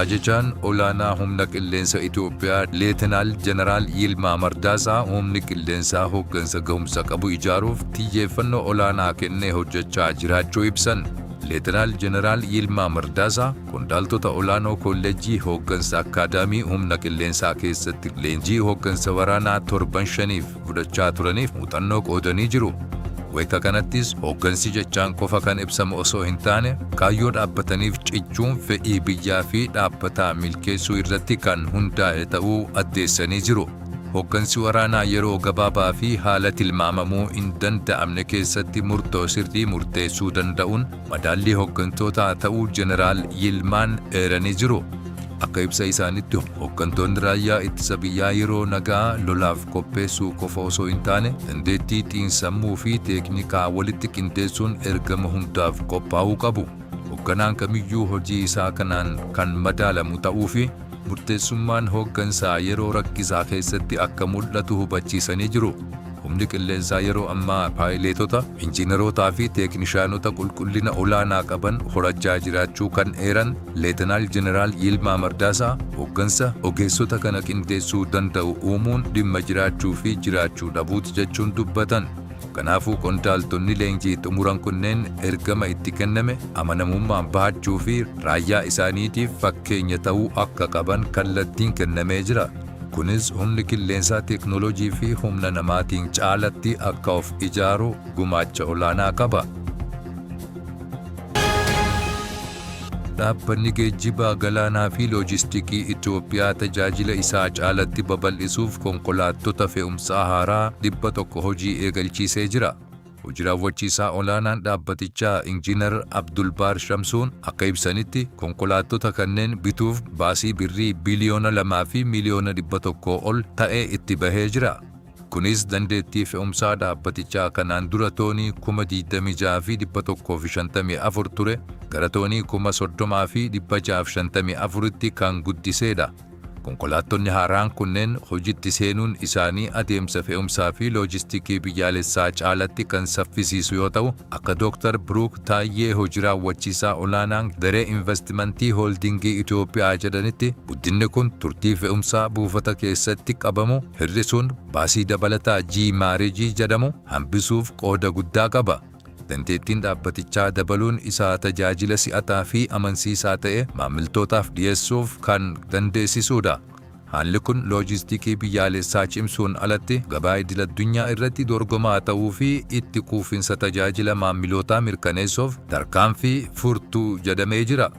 Ajajaan olaanaa humna qilleensa Itoophiyaa Leetinaal Jeneraal Yilmaa Mardaasaa humni qilleensaa hooggansa gahumsa qabu ijaaruuf xiyyeeffannoo olaanaa kennee hojjechaa jiraachuu ibsan. Leetinaal Jeneraal Yilmaa Mardaasaa qondaaltota olaanoo kolleejjii hooggansa akaadaamii humna qilleensaa keessatti leenjii hooggansa waraanaa 7-5 fudhachaa turaniif muuxannoo qoodanii jiru. Wayita kanattis hooggansi jechaan qofa kan ibsamu osoo hin taane kaayyoo dhaabbataniif cichuun fedhii biyyaa fi dhaabbataa milkeessuu irratti kan hundaa'e ta'uu addeessanii jiru. Hooggansi waraanaa yeroo gabaabaa fi haala tilmaamamuu hin danda'amne keessatti murtoo sirrii murteessuu danda'uun madaallii hooggantootaa ta'uu Jeneraal Yilmaan eeranii jiru. Akka ibsa isaanitti hooggantoonni raayyaa ittisa biyyaa yeroo nagaa lolaaf qopheessuu qofa osoo hin taane dandeettii xiinsammuu fi teeknikaa walitti qindeessuun ergama hundaaf qophaa'uu qabu. Hoogganaan kamiyyuu hojii isaa kanaan kan madaalamu ta'uu fi murteessummaan hooggansaa yeroo rakkisaa keessatti akka mul'atu hubachiisanii jiru. Humni qilleensaa yeroo ammaa paayileetota, injiinerootaa fi teeknishaanota qulqullina olaanaa qaban horachaa jiraachuu kan eeran Leetinaal Jeneraal Yilmaa Mardaasaa hooggansa ogeessota kana qindeessuu danda'u uumuun dhimma jiraachuu fi jiraachuu dhabuuti jechuun dubbatan. Kanaafuu qondaaltonni leenjii xumuran kunneen ergama itti kenname amanamummaan bahachuu fi raayyaa isaaniitiif fakkeenya ta'uu akka qaban kallattiin kennamee jira. Kunis humni qilleensaa teeknooloojii fi humna namaatiin caalatti akka of ijaaru gumaacha olaanaa qaba. Dhaabbanni geejjibaa galaanaa fi loojistikii Itoophiyaa tajaajila isaa caalatti babal'isuuf konkolaattota fe'umsaa haaraa 100 hojii eegalchiisee jira. Hojii raawwachiisaa olaanaan dhaabbatichaa Injiinar Abdulbaar Shamsuun akka ibsanitti konkolaattota kanneen bituuf baasii birrii biliyoona 2 fi miliyoona 100 ol ta'ee itti bahee jira. Kunis dandeettii fe'umsaa dhaabbatichaa kanaan dura toonii 26,000 fi 154 ture gara toonii 30,000 fi 654tti kan guddiseedha. Konkolaattonni haaraan kunneen hojiitti seenuun isaanii adeemsa fe'umsaa fi loojistikii biyyaalessaa caalatti kan saffisiisu yoo ta'u, akka Dr. Biruuk Taayyee hojii raawwachiisaa olaanaan daree investimentii holdingii Itoophiyaa jedhanitti guddinni kun turtii fe'umsaa buufata keessatti qabamu hir'isuun baasii dabalataa G-Maareejii jedhamu hambisuuf qooda guddaa qaba. Dandeettiin dhaabbatichaa dabaluun isaa tajaajila si'ataa fi amansiisaa ta'e maamiltootaaf dhiyeessuuf kan dandeessisuudha. Haalli kun loojistikii biyyaalessaa cimsuun alatti gabaa idil-addunyaa irratti dorgomaa ta'uu fi itti quufinsa tajaajila maamilootaa mirkaneessuuf tarkaanfii furtuu jedhamee jira.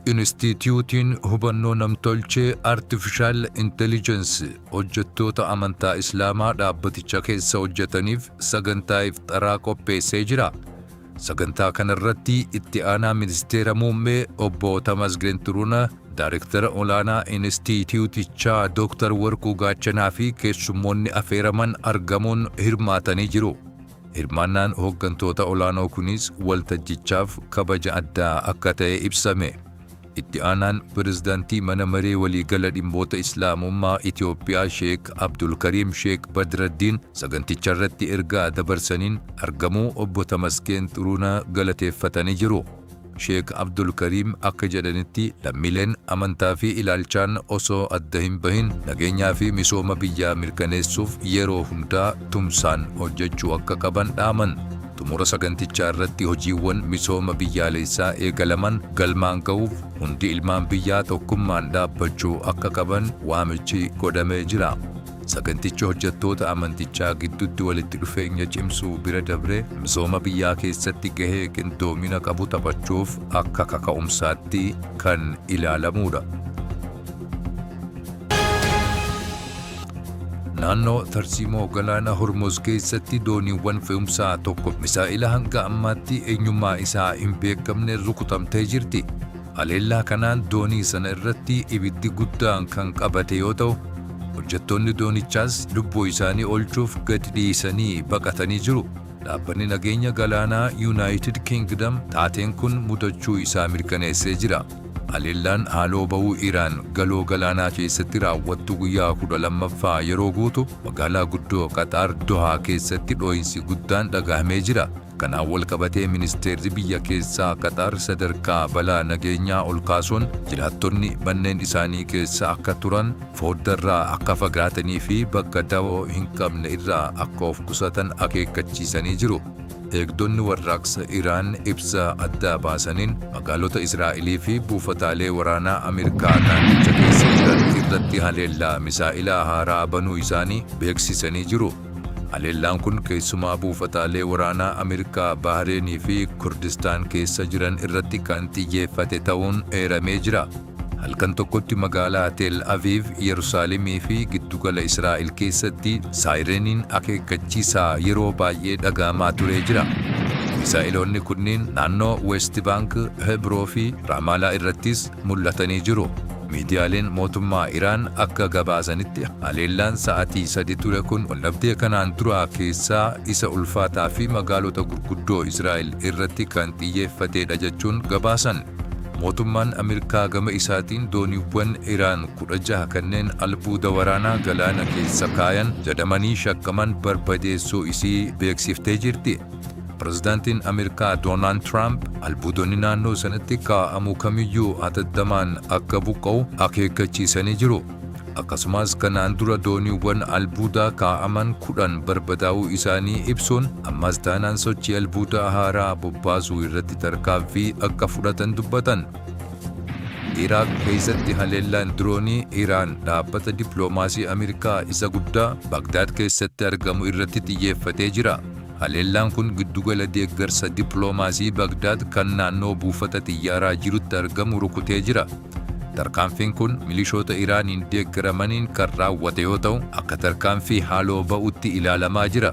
Instituutiin hubannoo namtolchee Artificial Intelligence hojjettoota amantaa Islaamaa dhaabbaticha keessa hojjetaniif sagantaa ifxaraa qopheessee jira. Sagantaa kanarratti itti aanaa ministeera muummee obbo Tamasgeen Turuunaa, Daayireektara olaanaa Instituutichaa Dr. Warquu Gaachanaa fi keessummoonni affeeraman argamuun hirmaatanii jiru. Hirmaannaan hooggantoota olaanoo kunis waltajjichaaf kabaja addaa akka ta'e ibsame. Itti aanaan pirezidaantii mana maree waliigala dhimmoota Islaamummaa Itoophiyaa Sheek Abdulkariim Sheek Badraddiin saganticha irratti ergaa dabarsaniin argamuu obbo Tamasgeen Turuunaa galateeffatanii jiru. Sheek Abdulkariim akka jedhanitti lammiileen amantaa fi ilaalchaan osoo adda hin bahin nageenyaa fi misooma biyyaa mirkaneessuuf yeroo hundaa tumsaan hojjechuu akka qaban dhaaman. Xumura sagantichaa irratti hojiiwwan misooma biyyaalessaa eegalaman galmaan ga'uuf hundi ilmaan biyyaa tokkummaan dhaabbachuu akka qaban waamichi godhamee jira. Sagantichi hojjettoota amantichaa gidduutti walitti dhufeenya cimsuu bira dabree misooma biyyaa keessatti gahee qindoomina qabu taphachuuf akka kaka'umsaatti kan ilaalamuudha. Naannoo tarsiimoo galaana Hormuz keessatti dooniiwwan fe'umsaa tokko misaa'ila hanga ammaatti eenyummaa isaa hin beekamne rukutamtee jirti. Haleellaa kanaan doonii sana irratti ibiddi guddaan kan qabate yoo ta'u, hojjettoonni doonichaas lubbuu isaanii oolchuuf gadi dhiisanii baqatanii jiru. Dhaabbanni nageenya galaanaa United Kingdom taateen kun mudachuu isaa mirkaneessee jira. Haleellaan haaloo ba'uu Iraan galoo galaanaa keessatti raawwattu guyyaa 12ffaa yeroo guutu magaalaa guddoo Qaxaar Dohaa keessatti dhoo'insi guddaan dhagahamee jira. Kanaan wal qabatee ministeerri biyya keessaa Qaxaar sadarkaa balaa nageenyaa ol kaasuun jiraattonni manneen isaanii keessa akka turan, fooddarraa akka fagaatanii fi bakka dawoo hin qabne irraa akka of qusatan akeekkachiisanii jiru. Eegdonni warraaqsa Iraan ibsa addaa baasaniin magaalota Israa'elii fi buufataalee waraanaa Ameerikaa naannicha keessa jiran irratti haleellaa misaa'ilaa haaraa banuu isaanii beeksisanii jiru. Haleellaan kun keessumaa buufataalee waraanaa Ameerikaa Bahareenii fi Kurdistaan keessa jiran irratti kan xiyyeeffate ta'uun eeramee jira. Halkan tokkotti magaalaa Teel Aviv, Yerusaalemii fi giddugala Israa'el keessatti saayireeniin akeekkachiisaa yeroo baay'ee dhagahamaa turee jira. Misaa'iloonni kunniin naannoo West Bank, Hebroo fi Raamaalaa irrattis mul'atanii jiru. Miidiyaaleen mootummaa Iraan akka gabaasanitti haleellaan sa'aatii 3 ture kun waldhabdee kanaan dura keessaa isa ulfaataa fi magaalota gurguddoo Israa'el irratti kan xiyyeeffatedha jechuun gabaasan. Mootummaan Ameerikaa gama isaatiin dooniiwwan Iraan 16 kanneen albuuda waraanaa galaana keessa kaayan jedhamanii shakkaman barbadeessuu isii beeksiftee jirti. Pirezidaantiin Ameerikaa Doonaald Tiraamp albuudonni naannoo sanatti kaa'amu kamiyyuu hatattamaan akka buqqa'u akeekkachiisanii jiru. Akkasumas kanaan dura dooniiwwan albuudaa kaa'aman 10 barbadaa'uu isaanii ibsuun ammas taanaan sochii albuudaa haaraa bobbaasuu irratti tarkaanfii akka fudhatan dubbatan. Iraaq keessatti haleellaan diroonii Iraan dhaabbata dippiloomaasii Ameerikaa isa guddaa Bagdaad keessatti argamu irratti xiyyeeffatee jira. Haleellaan kun giddugala deeggarsa dippiloomaasii Bagdaad kan naannoo buufata xiyyaaraa jirutti argamu rukutee jira. Tarkaanfiin kun milishoota Iraaniin deeggaramaniin kan raawwate yoo ta'u, akka tarkaanfii haaloo ba'utti ilaalamaa jira.